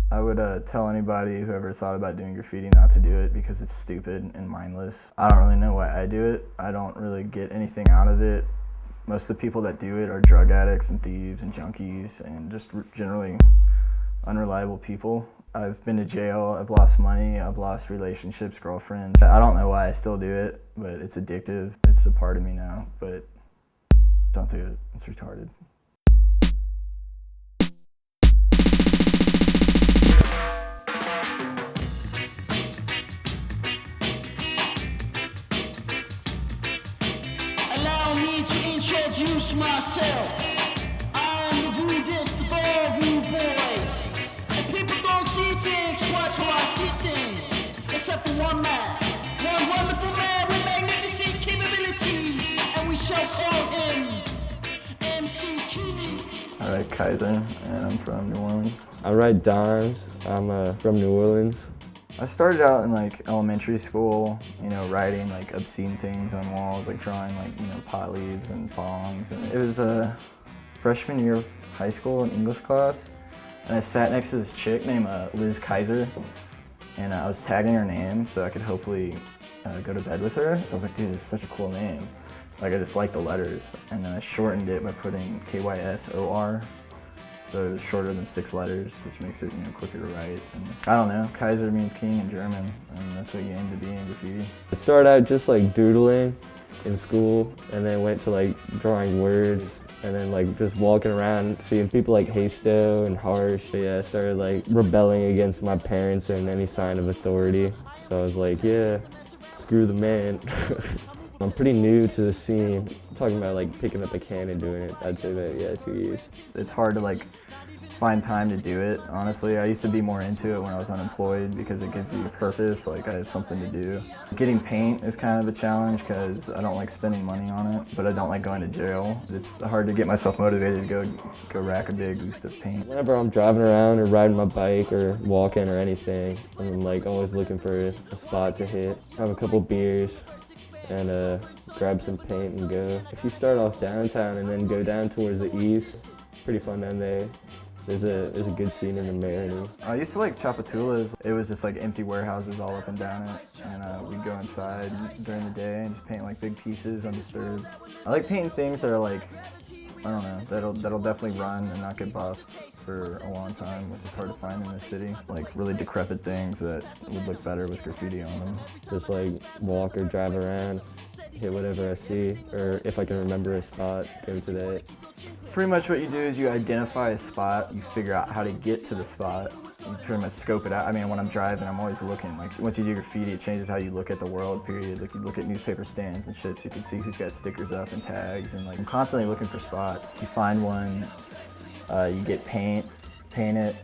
I would tell anybody who ever thought about doing graffiti not to do it because it's stupid and mindless. I don't really know why I do it. I don't really get anything out of it. Most of the people that do it are drug addicts and thieves and junkies and just generally unreliable people. I've been to jail, I've lost money, I've lost relationships, girlfriends. I don't know why I still do it, but it's addictive. It's a part of me now, but don't do it. It's retarded. Allow me to introduce myself. I am the rudest of all rude boys. And people don't see things quite how I see things. Except for one man. One wonderful man with magnificent capabilities. And we shall call him MC King. I write Kaiser, and I'm from New Orleans. I write dimes. I'm from New Orleans. I started out in like elementary school, writing like obscene things on walls, like drawing like, pot leaves and bongs. And it was a freshman year of high school in English class, and I sat next to this chick named Liz Kaiser, and I was tagging her name so I could hopefully go to bed with her. So I was like, dude, this is such a cool name. Like, I just like the letters, and then I shortened it by putting KYSOR. So it was shorter than 6 letters, which makes it quicker to write. And I don't know, Kaiser means king in German, and that's what you aim to be in graffiti. I started out just like doodling in school, and then went to like drawing words, and then like just walking around, seeing people like Hasto and Harsh. Yeah, I started like rebelling against my parents and any sign of authority. So I was like, yeah, screw the man. I'm pretty new to the scene. I'm talking about like picking up a can and doing it. I'd say that, yeah, 2 years. It's hard to like find time to do it, honestly. I used to be more into it when I was unemployed because it gives you a purpose, like I have something to do. Getting paint is kind of a challenge because I don't like spending money on it, but I don't like going to jail. It's hard to get myself motivated to go rack a big boost of paint. Whenever I'm driving around or riding my bike or walking or anything, I'm like always looking for a spot to hit. Have a couple beers and grab some paint and go. If you start off downtown and then go down towards the east, pretty fun down there. There's a good scene in the Marini. I used to like Chapatulas. It was just like empty warehouses all up and down it, and we'd go inside during the day and just paint like big pieces undisturbed. I like painting things that are like, I don't know, that'll definitely run and not get buffed for a long time, which is hard to find in this city. Like really decrepit things that would look better with graffiti on them. Just like walk or drive around, hit whatever I see, or if I can remember a spot, go to that. Pretty much what you do is you identify a spot, you figure out how to get to the spot, you pretty much scope it out. I mean, when I'm driving, I'm always looking. Like, once you do graffiti, it changes how you look at the world, period. Like, you look at newspaper stands and shit, so you can see who's got stickers up and tags, and like, I'm constantly looking for spots. You find one, you get paint it,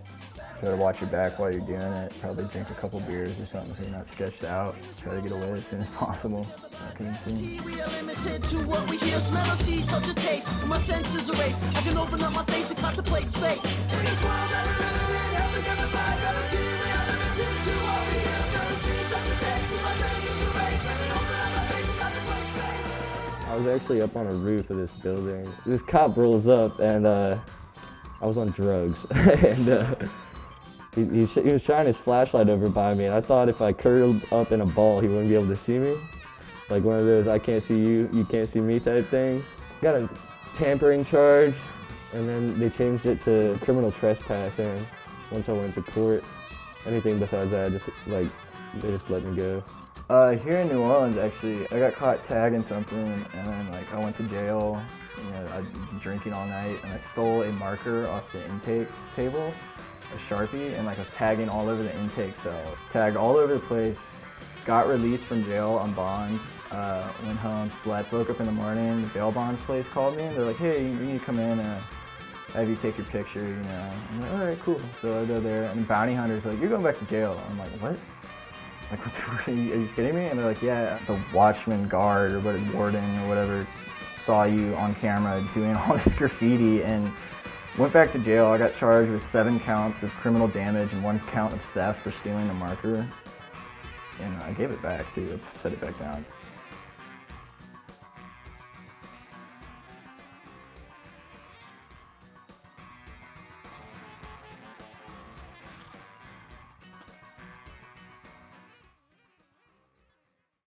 try to watch your back while you're doing it, probably drink a couple beers or something so you're not sketched out. Try to get away as soon as possible. I couldn't see. We are limited to what we hear, smell, or see, touch, or taste. When my senses erased, I can open up my face and contemplate space. In this world that we're living in, helping us survive, gravity, we are limited to what we hear, smell, or see, touch, or taste. When my senses erased, I can open up my face and contemplate space. I was actually up on a roof of this building. This cop rolls up and I was on drugs. And he was shining his flashlight over by me, and I thought if I curled up in a ball, he wouldn't be able to see me. Like one of those I can't see you, you can't see me type things. Got a tampering charge, and then they changed it to criminal trespassing once I went to court. Anything besides that, they just let me go. Here in New Orleans, actually, I got caught tagging something, and then I went to jail. I'd been drinking all night, and I stole a marker off the intake table, a Sharpie, and I was tagging all over the intake cell. Tagged all over the place, got released from jail on bond, went home, slept, woke up in the morning, the bail bonds place called me, and they're like, hey, you need to come in, have you take your picture, I'm like, all right, cool. So I go there, and the bounty hunter's like, you're going back to jail. I'm like, what? Like, are you kidding me? And they're like, yeah, the watchman guard or warden or whatever saw you on camera doing all this graffiti and went back to jail. I got charged with 7 counts of criminal damage and 1 count of theft for stealing a marker. And I gave it back too, set it back down.